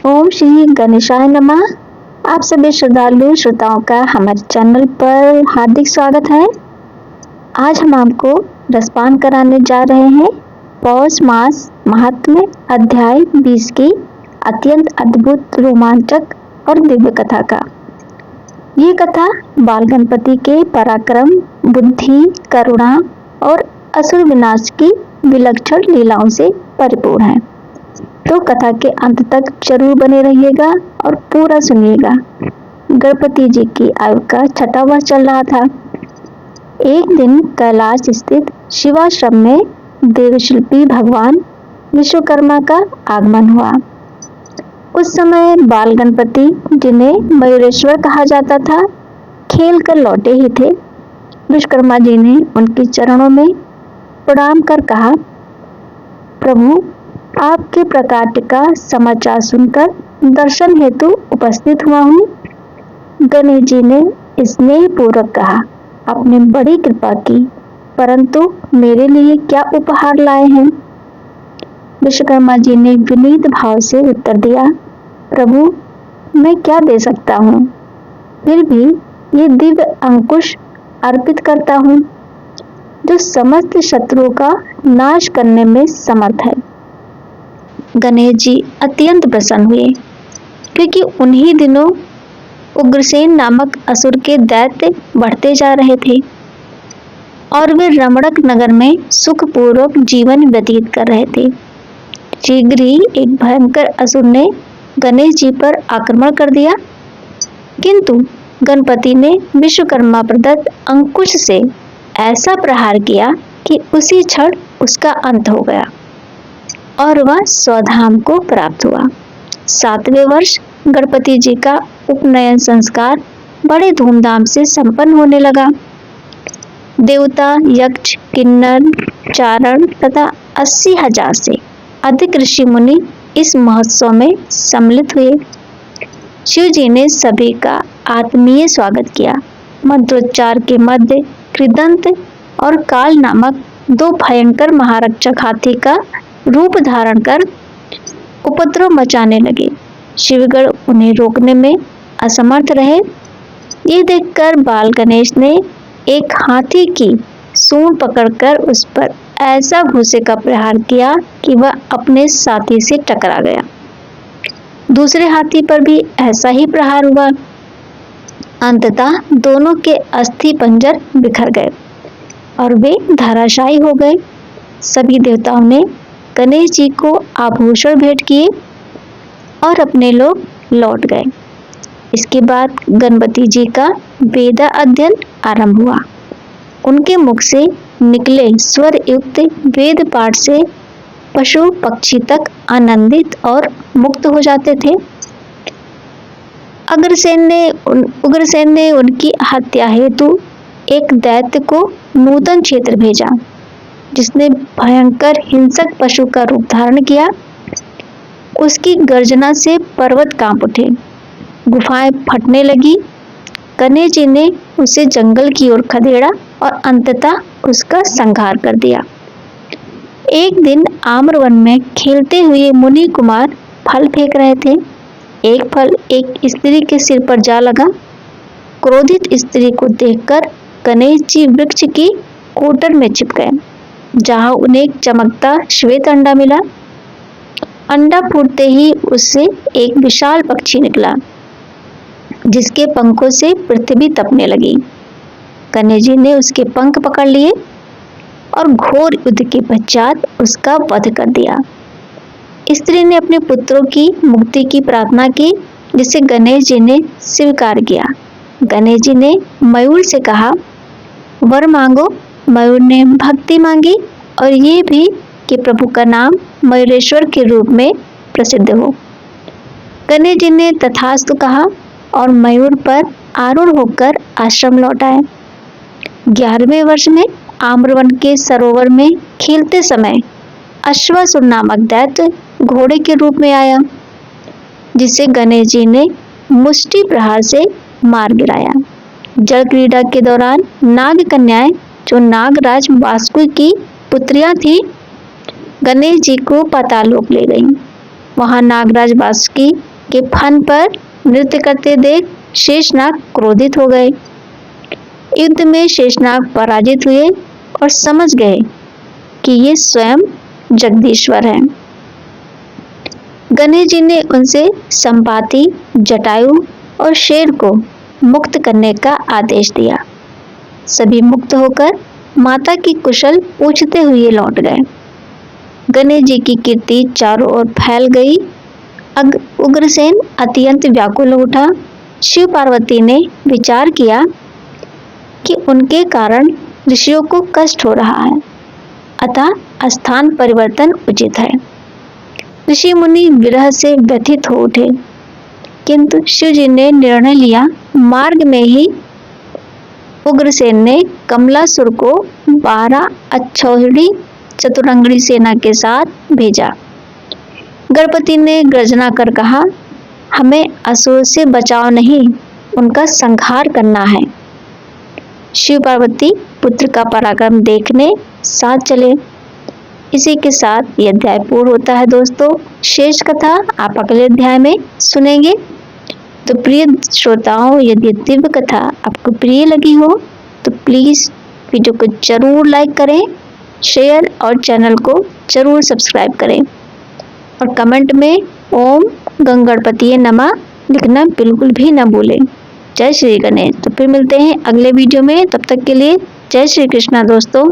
ओम श्री गणेशाय नमः। आप सभी श्रद्धालु श्रोताओं का हमारे चैनल पर हार्दिक स्वागत है। आज हम आपको रसपान कराने जा रहे हैं पौष मास महात्म्य अध्याय 20 की अत्यंत अद्भुत, रोमांचक और दिव्य कथा का। ये कथा बाल गणपति के पराक्रम, बुद्धि, करुणा और असुर विनाश की विलक्षण लीलाओं से परिपूर्ण है। तो कथा के अंत तक जरूर बने रहिएगा और पूरा सुनिएगा। गणपति जी की आयु का 6वां वर्ष चल रहा था। एक दिन कैलाश स्थित शिवाश्रम में देवशिल्पी भगवान विश्वकर्मा का आगमन हुआ। उस समय बाल गणपति, जिन्हें मयूरेश्वर कहा जाता था, खेल कर लौटे ही थे। विश्वकर्मा जी ने उनके चरणों में प्रणाम कर कहा, प्रभु, आपके प्रकाट्य का समाचार सुनकर दर्शन हेतु उपस्थित हुआ हूँ। गणेश जी ने स्नेह पूर्वक कहा, आपने बड़ी कृपा की, परंतु मेरे लिए क्या उपहार लाए हैं? विश्वकर्मा जी ने विनीत भाव से उत्तर दिया, प्रभु, मैं क्या दे सकता हूँ? फिर भी ये दिव्य अंकुश अर्पित करता हूँ, जो समस्त शत्रुओं का नाश करने में समर्थ है। गणेश जी अत्यंत प्रसन्न हुए, क्योंकि उन्हीं दिनों उग्रसेन नामक असुर के दैत्य बढ़ते जा रहे थे और वे रमणक नगर में सुखपूर्वक जीवन व्यतीत कर रहे थे। शीघ्र ही एक भयंकर असुर ने गणेश जी पर आक्रमण कर दिया, किंतु गणपति ने विश्वकर्मा प्रदत्त अंकुश से ऐसा प्रहार किया कि उसी क्षण उसका अंत हो गया और वह स्वधाम को प्राप्त हुआ। 7वें वर्ष गणपति जी का उपनयन संस्कार बड़े धूमधाम से संपन्न होने लगा। देवता, यक्ष, किन्नर, चारण तथा 80,000 से अधिक ऋषि मुनि इस महोत्सव में सम्मिलित हुए। शिव जी ने सभी का आत्मीय स्वागत किया। मंत्रोच्चार के मध्य कृदंत और काल नामक 2 भयंकर महारक्षक हाथी का रूप धारण कर उपद्रव मचाने लगे। शिवगण उन्हें रोकने में असमर्थ रहे। ये देखकर बाल गणेश ने एक हाथी की सूंड पकड़कर उस पर ऐसा घूंसे का प्रहार किया कि वह अपने साथी से टकरा गया। दूसरे हाथी पर भी ऐसा ही प्रहार हुआ। अंततः दोनों के अस्थि पंजर बिखर गए और वे धराशायी हो गए। सभी देवताओं ने गणेश जी को आभूषण भेंट किए और अपने लोग लौट गए। इसके बाद गणपति जी का वेद अध्ययन आरंभ हुआ। उनके मुख से निकले स्वर युक्त वेद पाठ से पशु पक्षी तक आनंदित और मुक्त हो जाते थे। उग्रसेन ने उनकी हत्या हेतु एक दैत्य को नूतन क्षेत्र भेजा, जिसने भयंकर हिंसक पशु का रूप धारण किया। उसकी गर्जना से पर्वत कांप उठे, गुफाएं फटने लगी। गणेश जी ने उसे जंगल की ओर खदेड़ा और अंततः उसका संहार कर दिया। एक दिन आम्रवन में खेलते हुए मुनि कुमार फल फेंक रहे थे। एक फल एक स्त्री के सिर पर जा लगा। क्रोधित स्त्री को देखकर गणेश जी वृक्ष की कोटर में छिप गए, जहां उन्हें एक चमकता श्वेत अंडा मिला। अंडा फूटते ही उससे एक विशाल पक्षी निकला, जिसके पंखों से पृथ्वी तपने लगी। गणेश जी ने उसके पंख पकड़ लिए और घोर युद्ध के पश्चात उसका वध कर दिया। स्त्री ने अपने पुत्रों की मुक्ति की प्रार्थना की, जिसे गणेश जी ने स्वीकार किया। गणेश जी ने मयूर से कहा, वर मांगो। मयूर ने भक्ति मांगी और ये भी कि प्रभु का नाम मयूरेश्वर के रूप में प्रसिद्ध हो। गणेश जी ने तथास्तु कहा और मयूर पर आरूढ़ होकर आश्रम लौट आए। 11वें वर्ष में आम्रवन के सरोवर में खेलते समय अश्वासुर नामक दैत्य घोड़े के रूप में आया, जिसे गणेश जी ने मुष्टि प्रहार से मार गिराया। जल क्रीड़ा के दौरान नाग कन्याएं, जो नागराज वासुकी की पुत्रियां थी, गणेश जी को पाताल लोक ले गईं। वहां नागराज वासुकी के फन पर नृत्य करते देख शेषनाग क्रोधित हो गए। युद्ध में शेषनाग पराजित हुए और समझ गए कि ये स्वयं जगदीश्वर हैं। गणेश जी ने उनसे संपाति, जटायु और शेर को मुक्त करने का आदेश दिया। सभी मुक्त होकर माता की कुशल पूछते हुए लौट गए। गणेश जी की कीर्ति चारों ओर फैल गई। उग्रसेन अत्यंत व्याकुल उठा। शिव पार्वती ने विचार किया कि उनके कारण ऋषियों को कष्ट हो रहा है, अतः स्थान परिवर्तन उचित है। ऋषि मुनि विरह से व्यथित हो उठे, किंतु शिव जी ने निर्णय लिया। मार्ग में ही उग्रसेन ने कमलासुर को 12 अक्षौहिणी चतुरंगणी सेना के साथ भेजा। गणपति ने गर्जना कर कहा, हमें असुर से बचाव नहीं, उनका संहार करना है। शिव पार्वती पुत्र का पराक्रम देखने साथ चले। इसी के साथ यह अध्याय पूर्ण होता है दोस्तों। शेष कथा आप अगले अध्याय में सुनेंगे। तो प्रिय श्रोताओं, यदि दिव्य कथा आपको प्रिय लगी हो तो प्लीज़ वीडियो को जरूर लाइक करें, शेयर और चैनल को जरूर सब्सक्राइब करें और कमेंट में ओम गंगणपतिये नमः लिखना बिल्कुल भी ना भूलें। जय श्री गणेश। तो फिर मिलते हैं अगले वीडियो में, तब तक के लिए जय श्री कृष्णा दोस्तों।